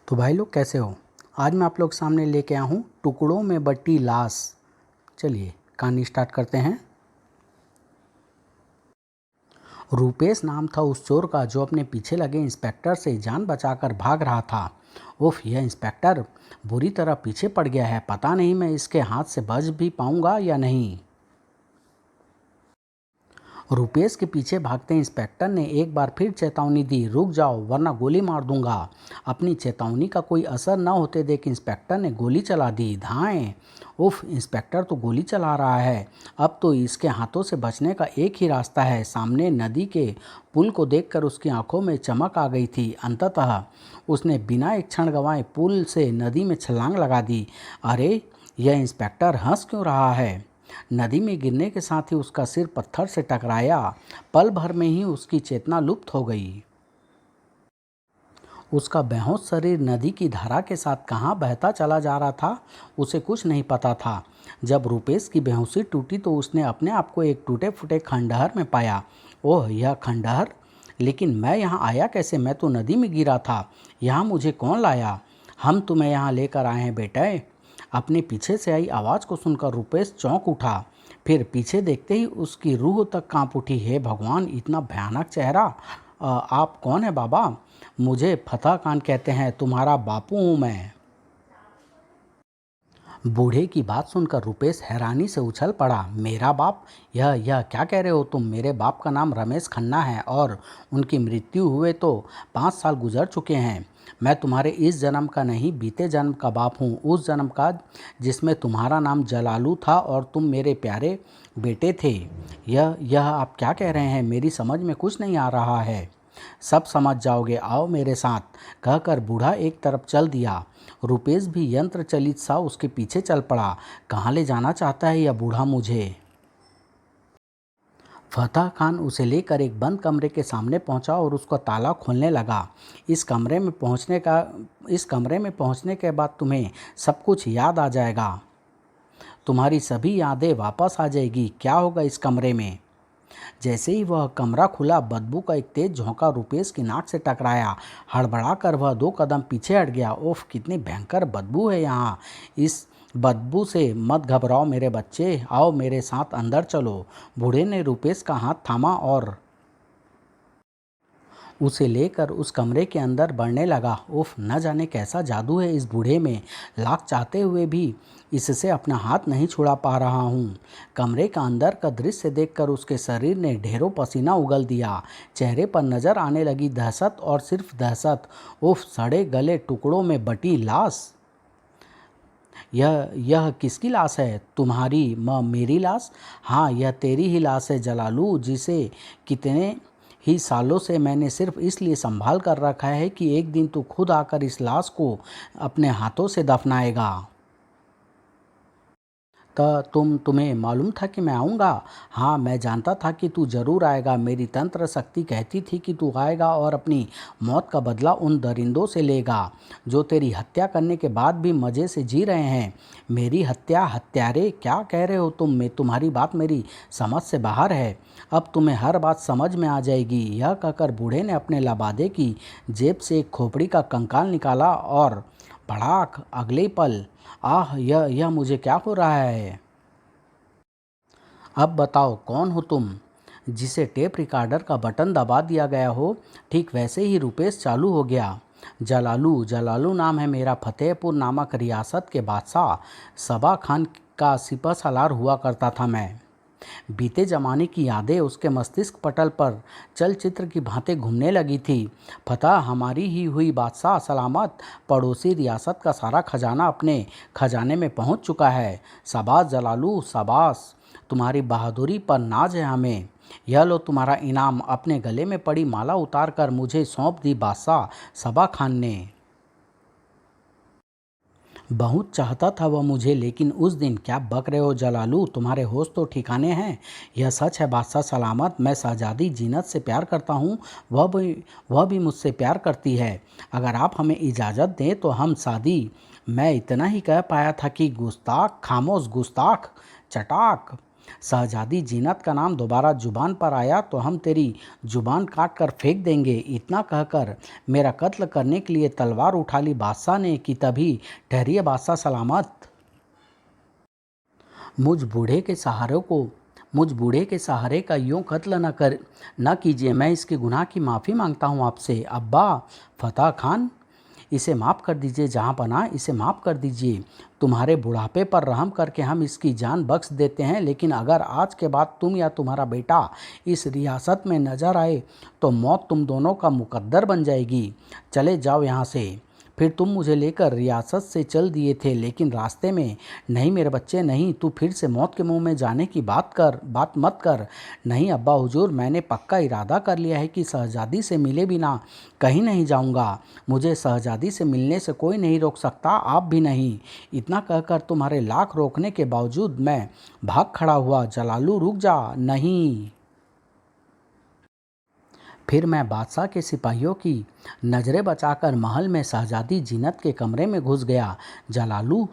तो भाई लोग कैसे हो। आज मैं आप लोग के सामने लेके आया हूँ टुकड़ों में बटी लाश। चलिए कहानी स्टार्ट करते हैं। रूपेश नाम था उस चोर का जो अपने पीछे लगे इंस्पेक्टर से जान बचाकर भाग रहा था। उफ, यह इंस्पेक्टर बुरी तरह पीछे पड़ गया है। पता नहीं मैं इसके हाथ से बच भी पाऊंगा या नहीं। रुपेश के पीछे भागते इंस्पेक्टर ने एक बार फिर चेतावनी दी, रुक जाओ वरना गोली मार दूंगा। अपनी चेतावनी का कोई असर न होते देख इंस्पेक्टर ने गोली चला दी। धाएं। उफ, इंस्पेक्टर तो गोली चला रहा है। अब तो इसके हाथों से बचने का एक ही रास्ता है। सामने नदी के पुल को देखकर उसकी आंखों में चमक आ गई थी। अंततः उसने बिना एक क्षण गंवाए पुल से नदी में छलांग लगा दी। अरे, यह इंस्पेक्टर हंस क्यों रहा है। नदी में गिरने के साथ ही उसका सिर पत्थर से टकराया। पल भर में ही उसकी चेतना लुप्त हो गई। उसका बेहोश शरीर नदी की धारा के साथ कहाँ बहता चला जा रहा था, उसे कुछ नहीं पता था। जब रुपेश की बेहोशी टूटी तो उसने अपने आप को एक टूटे फूटे खंडहर में पाया। ओह, यह खंडहर! लेकिन मैं यहाँ आया कैसे? मैं तो नदी में गिरा था। यहाँ मुझे कौन लाया? हम तुम्हें यहाँ लेकर आए हैं बेटे। अपने पीछे से आई आवाज़ को सुनकर रुपेश चौंक उठा। फिर पीछे देखते ही उसकी रूह तक कांप उठी। हे भगवान, इतना भयानक चेहरा! आप कौन है बाबा? मुझे फतेह खान कहते हैं, तुम्हारा बापू हूँ मैं। बूढ़े की बात सुनकर रुपेश हैरानी से उछल पड़ा। मेरा बाप? यह क्या कह रहे हो तुम? मेरे बाप का नाम रमेश खन्ना है और उनकी मृत्यु हुए तो 5 साल गुजर चुके हैं। मैं तुम्हारे इस जन्म का नहीं, बीते जन्म का बाप हूँ, उस जन्म का जिसमें तुम्हारा नाम जलालू था और तुम मेरे प्यारे बेटे थे। यह आप क्या कह रहे हैं? मेरी समझ में कुछ नहीं आ रहा है। सब समझ जाओगे, आओ मेरे साथ, कहकर बूढ़ा एक तरफ चल दिया। रुपेश भी यंत्र चलित सा उसके पीछे चल पड़ा। कहाँ ले जाना चाहता है यह बूढ़ा मुझे? फतेह खान उसे लेकर एक बंद कमरे के सामने पहुंचा और उसका ताला खोलने लगा। इस कमरे में पहुंचने के बाद तुम्हें सब कुछ याद आ जाएगा। तुम्हारी सभी यादें वापस आ जाएगी। क्या होगा इस कमरे में? जैसे ही वह कमरा खुला, बदबू का एक तेज झोंका रुपेश की नाक से टकराया। हड़बड़ाकर वह 2 कदम पीछे हट गया। ओफ, कितनी भयंकर बदबू है यहाँ। इस बदबू से मत घबराओ मेरे बच्चे, आओ मेरे साथ अंदर चलो। बूढ़े ने रुपेश का हाथ थामा और उसे लेकर उस कमरे के अंदर बढ़ने लगा। उफ, न जाने कैसा जादू है इस बूढ़े में। लाख चाहते हुए भी इससे अपना हाथ नहीं छुड़ा पा रहा हूँ। कमरे का अंदर का दृश्य देखकर उसके शरीर ने ढेरों पसीना उगल दिया। चेहरे पर नजर आने लगी दहशत और सिर्फ दहशत। उफ, सड़े गले टुकड़ों में बटी लाश। यह किसकी लाश है? तुम्हारी मेरी लाश? हाँ, यह तेरी ही लाश है जलालू, जिसे कितने ही सालों से मैंने सिर्फ इसलिए संभाल कर रखा है कि एक दिन तू खुद आकर इस लाश को अपने हाथों से दफनाएगा। तुम्हें मालूम था कि मैं आऊँगा? हाँ, मैं जानता था कि तू ज़रूर आएगा। मेरी तंत्र शक्ति कहती थी कि तू आएगा और अपनी मौत का बदला उन दरिंदों से लेगा जो तेरी हत्या करने के बाद भी मज़े से जी रहे हैं। मेरी हत्या? हत्यारे? क्या कह रहे हो तुम? तुम्हारी बात मेरी समझ से बाहर है। अब तुम्हें हर बात समझ में आ जाएगी। यह कहकर बूढ़े ने अपने लबादे की जेब से एक खोपड़ी का कंकाल निकाला और भड़ाक, अगले पल, आह, यह मुझे क्या हो रहा है? अब बताओ कौन हो तुम? जिसे टेप रिकॉर्डर का बटन दबा दिया गया हो, ठीक वैसे ही रुपेश चालू हो गया। जलालू नाम है मेरा। फतेहपुर नामक रियासत के बादशाह सबा खान का सिपह सालार हुआ करता था मैं। बीते जमाने की यादें उसके मस्तिष्क पटल पर चलचित्र की भांति घूमने लगी थी। फतह हमारी ही हुई बादशाह सलामत, पड़ोसी रियासत का सारा खजाना अपने खजाने में पहुंच चुका है। शाबाश जलालू, शाबाश, तुम्हारी बहादुरी पर नाज है हमें। यह लो तुम्हारा इनाम। अपने गले में पड़ी माला उतार कर मुझे सौंप दी बादशाह सबा खान ने। बहुत चाहता था वह मुझे, लेकिन उस दिन क्या बक रहे हो जलालू? तुम्हारे होश तो ठिकाने हैं। यह सच है बादशाह सलामत, मैं शहजादी जीनत से प्यार करता हूँ। वह भी मुझसे प्यार करती है। अगर आप हमें इजाज़त दें तो हम शादी। मैं इतना ही कह पाया था कि गुस्ताख, खामोश गुस्ताख, चटाक। शहजादी जीनत का नाम दोबारा जुबान पर आया तो हम तेरी जुबान काट कर फेंक देंगे। इतना कहकर मेरा कत्ल करने के लिए तलवार उठा ली बादशाह ने कि तभी ठहरिए बादशाह सलामत। मुझ बूढ़े के सहारे को मुझ बूढ़े के सहारे का यूं कत्ल न कीजिए। मैं इसके गुनाह की माफ़ी मांगता हूँ आपसे। अब्बा फतह खान, इसे माफ़ कर दीजिए। जहाँ पनाह, इसे माफ़ कर दीजिए। तुम्हारे बुढ़ापे पर रहम करके हम इसकी जान बख्श देते हैं, लेकिन अगर आज के बाद तुम या तुम्हारा बेटा इस रियासत में नज़र आए तो मौत तुम दोनों का मुकद्दर बन जाएगी। चले जाओ यहाँ से। फिर तुम मुझे लेकर रियासत से चल दिए थे, लेकिन रास्ते में नहीं मेरे बच्चे, नहीं। तू फिर से मौत के मुंह में जाने की बात मत कर। नहीं अब्बा हुजूर, मैंने पक्का इरादा कर लिया है कि शहजादी से मिले बिना कहीं नहीं जाऊंगा। मुझे शहजादी से मिलने से कोई नहीं रोक सकता, आप भी नहीं। इतना कहकर तुम्हारे लाख रोकने के बावजूद मैं भाग खड़ा हुआ। जलालू रुक जा। नहीं। फिर मैं बादशाह के सिपाहियों की नज़रें बचाकर महल में शहजादी जीनत के कमरे में घुस गया। जलालू,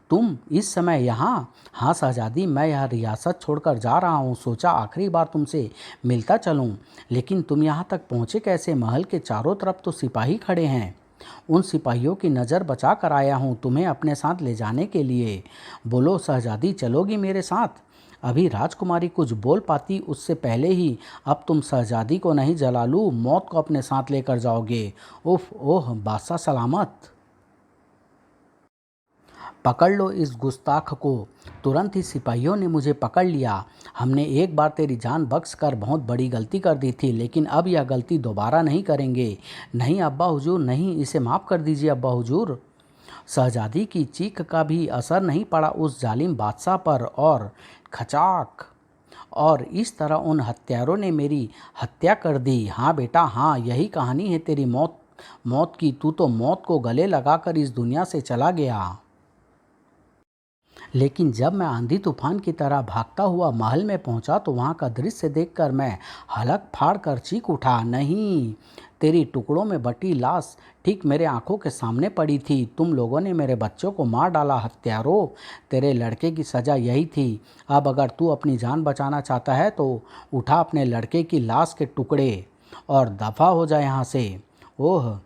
तुम इस समय यहाँ? हाँ शहजादी, मैं यह रियासत छोड़कर जा रहा हूँ। सोचा आखिरी बार तुमसे मिलता चलूँ। लेकिन तुम यहाँ तक पहुँचे कैसे? महल के चारों तरफ तो सिपाही खड़े हैं। उन सिपाहियों की नज़र बचा कर आया हूँ तुम्हें अपने साथ ले जाने के लिए। बोलो शहजादी, चलोगी मेरे साथ? अभी राजकुमारी कुछ बोल पाती उससे पहले ही अब तुम शहजादी को नहीं जलालू, मौत को अपने साथ लेकर जाओगे। उफ ओह बादशाह सलामत। पकड़ लो इस गुस्ताख को। तुरंत ही सिपाहियों ने मुझे पकड़ लिया। हमने एक बार तेरी जान बख्श कर बहुत बड़ी गलती कर दी थी, लेकिन अब यह गलती दोबारा नहीं करेंगे। नहीं अब्बा हुजूर, नहीं, इसे माफ़ कर दीजिए अब्बा हुजूर। शहजादी की चीख का भी असर नहीं पड़ा उस जालिम बादशाह पर, और खचाक, और इस तरह उन हत्यारों ने मेरी हत्या कर दी। हाँ बेटा, हाँ, यही कहानी है तेरी मौत मौत की। तू तो मौत को गले लगाकर इस दुनिया से चला गया। लेकिन जब मैं आंधी तूफान की तरह भागता हुआ महल में पहुंचा तो वहां का दृश्य देखकर मैं हलक फाड़ कर चीख उठा। नहीं, तेरी टुकड़ों में बटी लाश ठीक मेरे आंखों के सामने पड़ी थी। तुम लोगों ने मेरे बच्चों को मार डाला हत्यारों। तेरे लड़के की सज़ा यही थी। अब अगर तू अपनी जान बचाना चाहता है तो उठा अपने लड़के की लाश के टुकड़े और दफ़ा हो जा यहाँ से। ओह,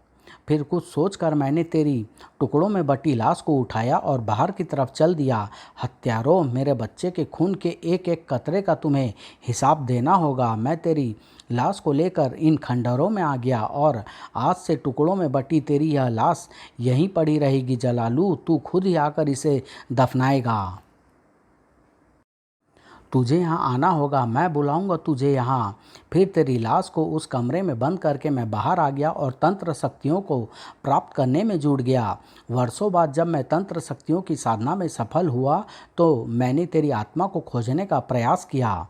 फिर कुछ सोचकर मैंने तेरी टुकड़ों में बटी लाश को उठाया और बाहर की तरफ चल दिया। हत्यारों, मेरे बच्चे के खून के एक एक कतरे का तुम्हें हिसाब देना होगा। मैं तेरी लाश को लेकर इन खंडहरों में आ गया और आज से टुकड़ों में बटी तेरी यह लाश यहीं पड़ी रहेगी। जलालू, तू खुद ही आकर इसे दफनाएगा। तुझे यहाँ आना होगा, मैं बुलाऊंगा तुझे यहाँ। फिर तेरी लाश को उस कमरे में बंद करके मैं बाहर आ गया और तंत्र शक्तियों को प्राप्त करने में जुट गया। वर्षों बाद जब मैं तंत्र शक्तियों की साधना में सफल हुआ तो मैंने तेरी आत्मा को खोजने का प्रयास किया।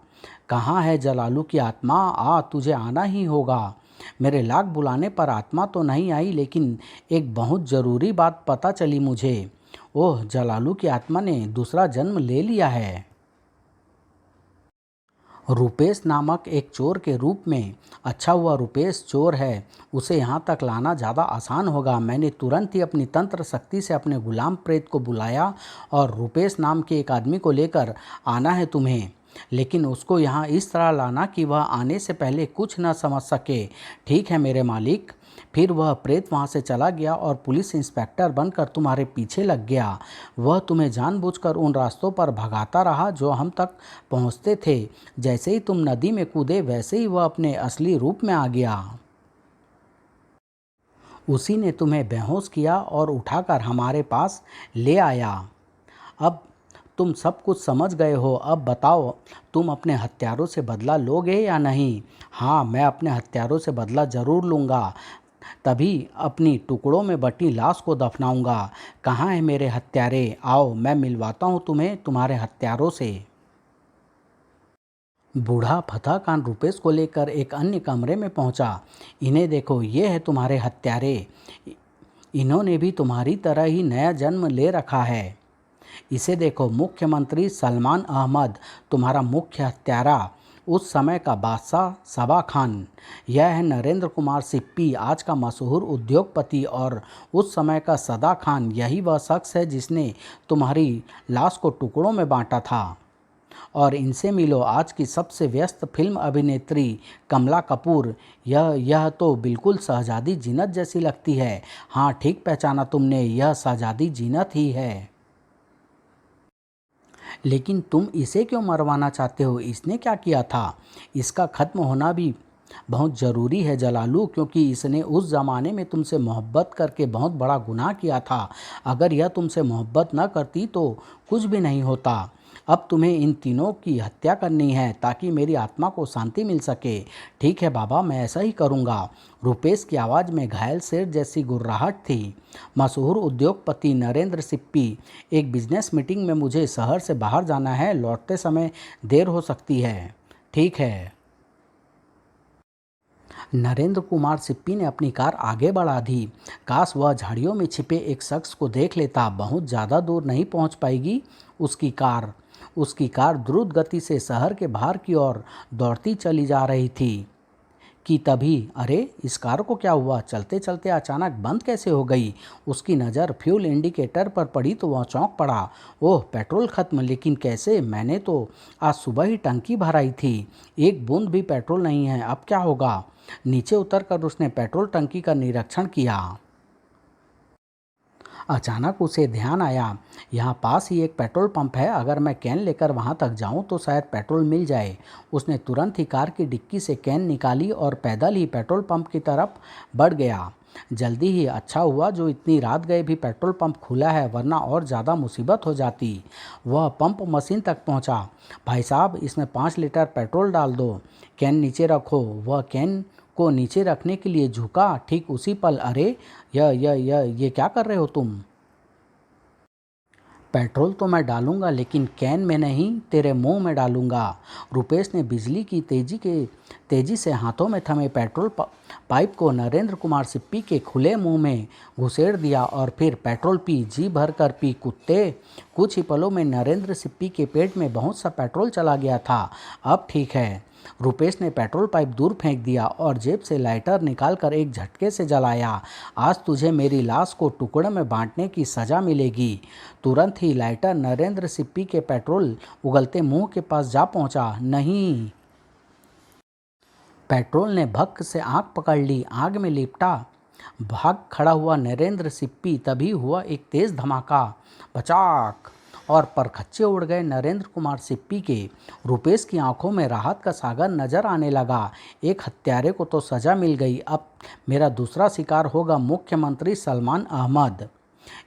कहाँ है जलालू की आत्मा? तुझे आना ही होगा। मेरे लाख बुलाने पर आत्मा तो नहीं आई, लेकिन एक बहुत ज़रूरी बात पता चली मुझे। ओह, जलालू की आत्मा ने दूसरा जन्म ले लिया है। रुपेश नामक एक चोर के रूप में। अच्छा हुआ रुपेश चोर है, उसे यहाँ तक लाना ज़्यादा आसान होगा। मैंने तुरंत ही अपनी तंत्र शक्ति से अपने गुलाम प्रेत को बुलाया और रुपेश नाम के एक आदमी को लेकर आना है तुम्हें, लेकिन उसको यहाँ इस तरह लाना कि वह आने से पहले कुछ न समझ सके। ठीक है मेरे मालिक। फिर वह प्रेत वहाँ से चला गया और पुलिस इंस्पेक्टर बनकर तुम्हारे पीछे लग गया। वह तुम्हें जानबूझकर उन रास्तों पर भगाता रहा जो हम तक पहुँचते थे। जैसे ही तुम नदी में कूदे वैसे ही वह अपने असली रूप में आ गया। उसी ने तुम्हें बेहोश किया और उठाकर हमारे पास ले आया। अब तुम सब कुछ समझ गए हो। अब बताओ, तुम अपने हत्यारों से बदला लोगे या नहीं? हाँ, मैं अपने हत्यारों से बदला ज़रूर लूँगा। तभी अपनी टुकड़ों में बटी लाश को दफनाऊंगा। कहाँ है मेरे हत्यारे? आओ, मैं मिलवाता हूँ तुम्हें तुम्हारे हत्यारों से। बूढ़ा फतह खान रुपेश को लेकर एक अन्य कमरे में पहुंचा। इन्हें देखो, ये है तुम्हारे हत्यारे। इन्होंने भी तुम्हारी तरह ही नया जन्म ले रखा है। इसे देखो, मुख्यमंत्री सलमान अहमद, तुम्हारा मुख्य हत्यारा, उस समय का बादशाह सबा खान। यह है नरेंद्र कुमार सिप्पी, आज का मशहूर उद्योगपति, और उस समय का सदा खान। यही वह शख्स है जिसने तुम्हारी लाश को टुकड़ों में बांटा था। और इनसे मिलो आज की सबसे व्यस्त फिल्म अभिनेत्री कमला कपूर। यह तो बिल्कुल शहजादी जीनत जैसी लगती है। हाँ, ठीक पहचाना तुमने, यह शहजादी जीनत ही है। लेकिन तुम इसे क्यों मरवाना चाहते हो? इसने क्या किया था? इसका खत्म होना भी बहुत ज़रूरी है जलालू, क्योंकि इसने उस ज़माने में तुमसे मोहब्बत करके बहुत बड़ा गुनाह किया था। अगर यह तुमसे मोहब्बत न करती तो कुछ भी नहीं होता। अब तुम्हें इन तीनों की हत्या करनी है ताकि मेरी आत्मा को शांति मिल सके। ठीक है बाबा, मैं ऐसा ही करूँगा। रुपेश की आवाज़ में घायल शेर जैसी गुर्राहट थी। मशहूर उद्योगपति नरेंद्र सिप्पी, एक बिजनेस मीटिंग में मुझे शहर से बाहर जाना है, लौटते समय देर हो सकती है। ठीक है। नरेंद्र कुमार सिप्पी ने अपनी कार आगे बढ़ा दी। काश वह झाड़ियों में छिपे एक शख्स को देख लेता। बहुत ज़्यादा दूर नहीं पहुंच पाएगी उसकी कार द्रुत गति से शहर के बाहर की ओर दौड़ती चली जा रही थी कि तभी अरे, इस कार को क्या हुआ? चलते चलते अचानक बंद कैसे हो गई? उसकी नज़र फ्यूल इंडिकेटर पर पड़ी तो वह चौंक पड़ा। ओह, पेट्रोल खत्म! लेकिन कैसे? मैंने तो आज सुबह ही टंकी भराई थी। एक बूंद भी पेट्रोल नहीं है। अब क्या होगा? नीचे उतरकर उसने पेट्रोल टंकी का निरीक्षण किया। अचानक उसे ध्यान आया, यहाँ पास ही एक पेट्रोल पंप है। अगर मैं कैन लेकर वहाँ तक जाऊँ तो शायद पेट्रोल मिल जाए। उसने तुरंत ही कार की डिक्की से कैन निकाली और पैदल ही पेट्रोल पंप की तरफ बढ़ गया। जल्दी ही अच्छा हुआ जो इतनी रात गए भी पेट्रोल पंप खुला है, वरना और ज़्यादा मुसीबत हो जाती। वह पंप मशीन तक पहुंचा। भाई साहब, इसमें 5 लीटर पेट्रोल डाल दो। कैन नीचे रखो। वह कैन को नीचे रखने के लिए झुका। ठीक उसी पल अरे, ये क्या कर रहे हो तुम? पेट्रोल तो मैं डालूंगा, लेकिन कैन में नहीं, तेरे मुंह में डालूंगा। रुपेश ने बिजली की तेजी से हाथों में थमे पेट्रोल पाइप को नरेंद्र कुमार सिप्पी के खुले मुंह में घुसेड़ दिया और फिर पेट्रोल पी। जी भर कर पी कुत्ते। कुछ ही पलों में नरेंद्र सिप्पी के पेट में बहुत सा पेट्रोल चला गया था। अब ठीक है। रुपेश ने पेट्रोल पाइप दूर फेंक दिया और जेब से लाइटर निकालकर एक झटके से जलाया। आज तुझे मेरी लाश को टुकड़ों में बांटने की सज़ा मिलेगी। तुरंत ही लाइटर नरेंद्र सिप्पी के पेट्रोल उगलते मुंह के पास जा पहुंचा। नहीं! पेट्रोल ने भक्क से आंख पकड़ ली। आग में लिपटा भाग खड़ा हुआ नरेंद्र सिप्पी। तभी हुआ एक तेज धमाका। पचाक! और परखच्चे उड़ गए नरेंद्र कुमार सिप्पी के। रुपेश की आंखों में राहत का सागर नजर आने लगा। एक हत्यारे को तो सजा मिल गई। अब मेरा दूसरा शिकार होगा मुख्यमंत्री सलमान अहमद।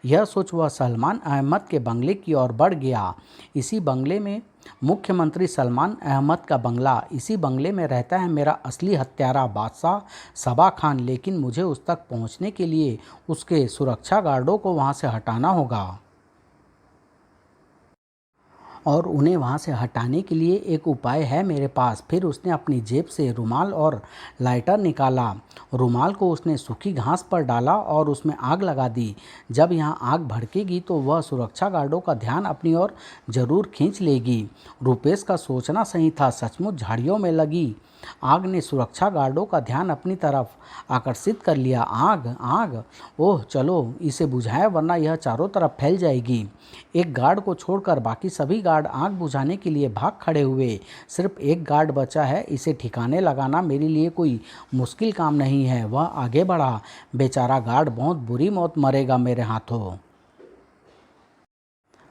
यह सोच वह सलमान अहमद के बंगले की ओर बढ़ गया। इसी बंगले में मुख्यमंत्री सलमान अहमद का बंगला। इसी बंगले में रहता है मेरा असली हत्यारा बादशाह सबा खान। लेकिन मुझे उस तक पहुंचने के लिए उसके सुरक्षा गार्डों को वहां से हटाना होगा। और उन्हें वहाँ से हटाने के लिए एक उपाय है मेरे पास। फिर उसने अपनी जेब से रुमाल और लाइटर निकाला। रुमाल को उसने सूखी घास पर डाला और उसमें आग लगा दी। जब यहाँ आग भड़केगी तो वह सुरक्षा गार्डों का ध्यान अपनी ओर जरूर खींच लेगी। रुपेश का सोचना सही था। सचमुच झाड़ियों में लगी आग ने सुरक्षा गार्डों का ध्यान अपनी तरफ आकर्षित कर लिया। आग आग! ओह, चलो इसे बुझाएं, वरना यह चारों तरफ फैल जाएगी। एक गार्ड को छोड़कर बाकी सभी गार्ड आग बुझाने के लिए भाग खड़े हुए। सिर्फ एक गार्ड बचा है। इसे ठिकाने लगाना मेरे लिए कोई मुश्किल काम नहीं है। वह आगे बढ़ा। बेचारा गार्ड बहुत बुरी मौत मरेगा मेरे हाथों।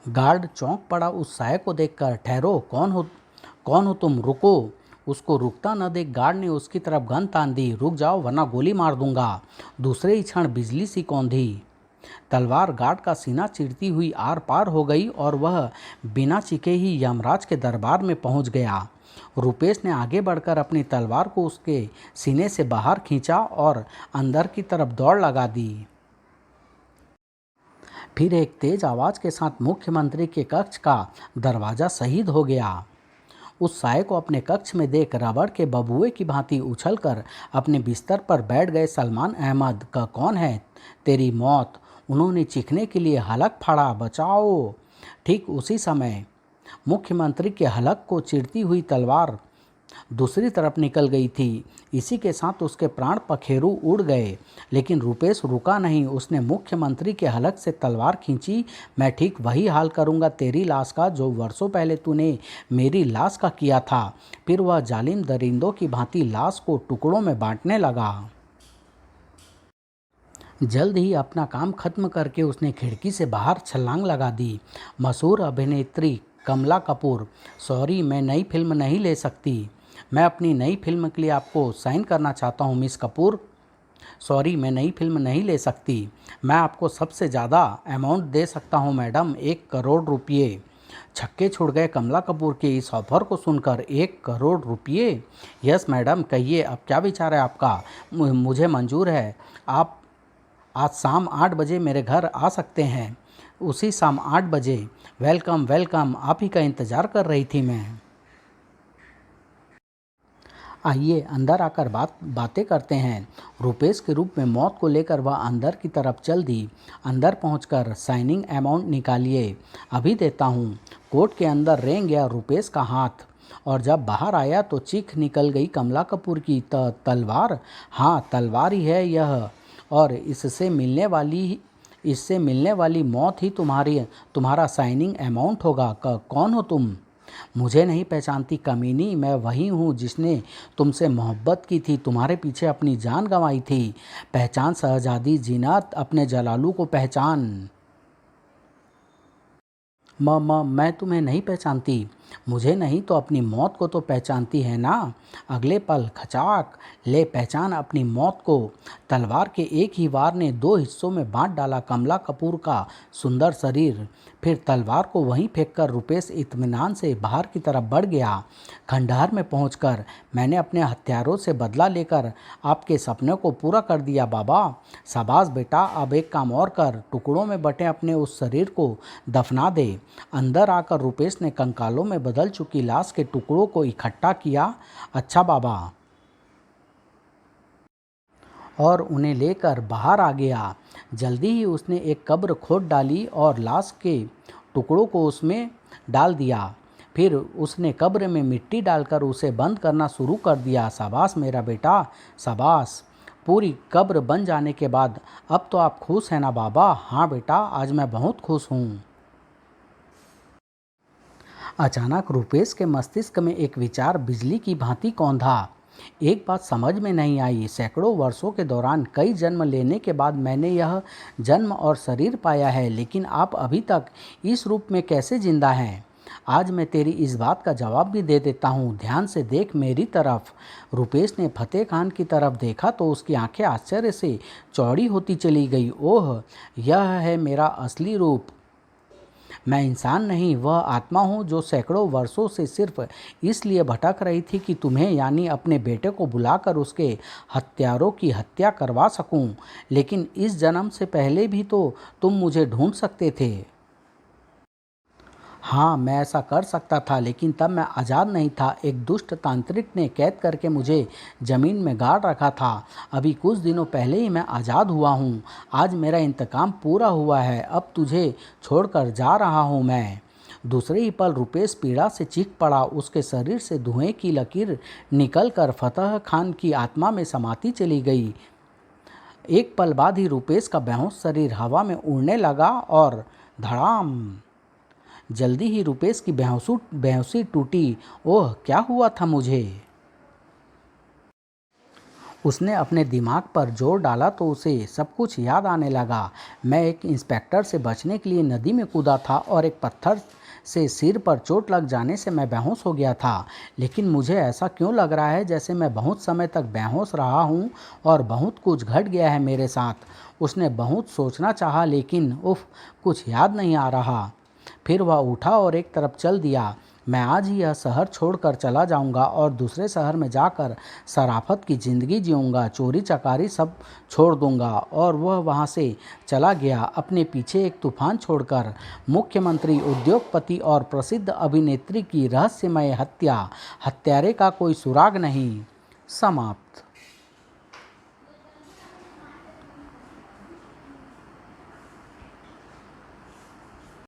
गार्ड चौंक पड़ा उस साय को देखकर। ठहरो, कौन हो तुम? रुको! उसको रुकता न देख गार्ड ने उसकी तरफ गन तान दी। रुक जाओ, वरना गोली मार दूंगा। दूसरे ही क्षण बिजली सी कौंधी। तलवार गार्ड का सीना चीरती हुई आर पार हो गई और वह बिना चीखे ही यमराज के दरबार में पहुंच गया। रुपेश ने आगे बढ़कर अपनी तलवार को उसके सीने से बाहर खींचा और अंदर की तरफ दौड़ लगा दी। फिर एक तेज आवाज के साथ मुख्यमंत्री के कक्ष का दरवाजा शहीद हो गया। उस साय को अपने कक्ष में देख रबड़ के बबुए की भांति उछलकर अपने बिस्तर पर बैठ गए सलमान अहमद। का कौन है तेरी मौत? उन्होंने चीखने के लिए हलक फाड़ा। बचाओ! ठीक उसी समय मुख्यमंत्री के हलक को चीरती हुई तलवार दूसरी तरफ निकल गई थी। इसी के साथ उसके प्राण पखेरु उड़ गए। लेकिन रुपेश रुका नहीं। उसने मुख्यमंत्री के हलक से तलवार खींची। मैं ठीक वही हाल करूंगा तेरी लाश का जो वर्षों पहले तूने मेरी लाश का किया था। फिर वह जालिम दरिंदों की भांति लाश को टुकड़ों में बांटने लगा। जल्द ही अपना काम खत्म करके उसने खिड़की से बाहर छलांग लगा दी। मशहूर अभिनेत्री कमला कपूर, सॉरी मैं नई फिल्म नहीं ले सकती। मैं अपनी नई फिल्म के लिए आपको साइन करना चाहता हूँ मिस कपूर। सॉरी मैं नई फिल्म नहीं ले सकती। मैं आपको सबसे ज़्यादा अमाउंट दे सकता हूँ मैडम, 1 करोड़ रुपये। छक्के छुड़ गए कमला कपूर के इस ऑफर को सुनकर। 1 करोड़ रुपये? यस मैडम, कहिए अब क्या विचार है आपका। मुझे मंजूर है। आप आज शाम 8 बजे मेरे घर आ सकते हैं। उसी शाम 8 बजे। वेलकम वेलकम, आप ही का इंतज़ार कर रही थी मैं। आइए अंदर आकर बातें करते हैं। रुपेश के रूप में मौत को लेकर वह अंदर की तरफ चल दी। अंदर पहुंचकर साइनिंग अमाउंट निकालिए, अभी देता हूं। कोर्ट के अंदर रेंग गया रुपेश का हाथ और जब बाहर आया तो चीख निकल गई कमला कपूर की। तलवार? हाँ तलवार ही है यह, और इससे मिलने वाली मौत ही तुम्हारा साइनिंग अमाउंट होगा। कौन हो तुम? मुझे नहीं पहचानती कमीनी, मैं वही हूँ जिसने तुमसे मोहब्बत की थी, तुम्हारे पीछे अपनी जान गंवाई थी। पहचान शहजादी जीनत, अपने जलालू को पहचान। मैं तुम्हें नहीं पहचानती। मुझे नहीं तो अपनी मौत को तो पहचानती है ना। अगले पल खचाक, ले पहचान अपनी मौत को। तलवार के एक ही वार ने 2 हिस्सों में बांट डाला कमला कपूर का सुंदर शरीर। फिर तलवार को वहीं फेंककर रुपेश इत्मीनान से बाहर की तरफ बढ़ गया। खंडहर में पहुंचकर मैंने अपने हत्यारों से बदला लेकर आपके सपने को पूरा कर दिया बाबा। शाबाश बेटा, अब एक काम और कर, टुकड़ों में बटे अपने उस शरीर को दफना दे। अंदर आकर रुपेश ने कंकालों में बदल चुकी लाश के टुकड़ों को इकट्ठा किया। अच्छा बाबा, और उन्हें लेकर बाहर आ गया। जल्दी ही उसने एक कब्र खोद डाली और लाश के टुकड़ों को उसमें डाल दिया। फिर उसने कब्र में मिट्टी डालकर उसे बंद करना शुरू कर दिया। शाबाश मेरा बेटा, शाबाश। पूरी कब्र बन जाने के बाद अब तो आप खुश हैं ना बाबा? हाँ बेटा, आज मैं बहुत खुश हूँ। अचानक रुपेश के मस्तिष्क में एक विचार बिजली की भांति कौंधा। एक बात समझ में नहीं आई। सैकड़ों वर्षों के दौरान कई जन्म लेने के बाद मैंने यह जन्म और शरीर पाया है, लेकिन आप अभी तक इस रूप में कैसे जिंदा हैं? आज मैं तेरी इस बात का जवाब भी दे देता हूँ। ध्यान से देख मेरी तरफ। रुपेश ने फतेह खान की तरफ देखा तो उसकी आंखें आश्चर्य से चौड़ी होती चली गई। ओह, यह है मेरा असली रूप। मैं इंसान नहीं, वह आत्मा हूँ जो सैकड़ों वर्षों से सिर्फ इसलिए भटक रही थी कि तुम्हें यानी अपने बेटे को बुलाकर उसके हत्यारों की हत्या करवा सकूं। लेकिन इस जन्म से पहले भी तो तुम मुझे ढूंढ सकते थे। हाँ मैं ऐसा कर सकता था, लेकिन तब मैं आज़ाद नहीं था। एक दुष्ट तांत्रिक ने कैद करके मुझे ज़मीन में गाड़ रखा था। अभी कुछ दिनों पहले ही मैं आज़ाद हुआ हूँ। आज मेरा इंतकाम पूरा हुआ है। अब तुझे छोड़कर जा रहा हूँ मैं। दूसरे ही पल रुपेश पीड़ा से चीख पड़ा। उसके शरीर से धुएं की लकीर निकलकर फतेह खान की आत्मा में समाती चली गई। एक पल बाद ही रुपेश का बेहोश शरीर हवा में उड़ने लगा और धड़ाम, जल्दी ही रुपेश की बेहोशी टूटी। ओह, क्या हुआ था मुझे? उसने अपने दिमाग पर जोर डाला तो उसे सब कुछ याद आने लगा। मैं एक इंस्पेक्टर से बचने के लिए नदी में कूदा था और एक पत्थर से सिर पर चोट लग जाने से मैं बेहोश हो गया था। लेकिन मुझे ऐसा क्यों लग रहा है जैसे मैं बहुत समय तक बेहोश रहा हूँ और बहुत कुछ घट गया है मेरे साथ। उसने बहुत सोचना चाहा, लेकिन उफ, कुछ याद नहीं आ रहा। फिर वह उठा और एक तरफ चल दिया। मैं आज ही यह शहर छोड़कर चला जाऊंगा और दूसरे शहर में जाकर शराफत की ज़िंदगी जीऊंगा। चोरी चकारी सब छोड़ दूंगा। और वह वहां से चला गया, अपने पीछे एक तूफान छोड़कर। मुख्यमंत्री, उद्योगपति और प्रसिद्ध अभिनेत्री की रहस्यमय हत्या। हत्यारे का कोई सुराग नहीं। समाप्त।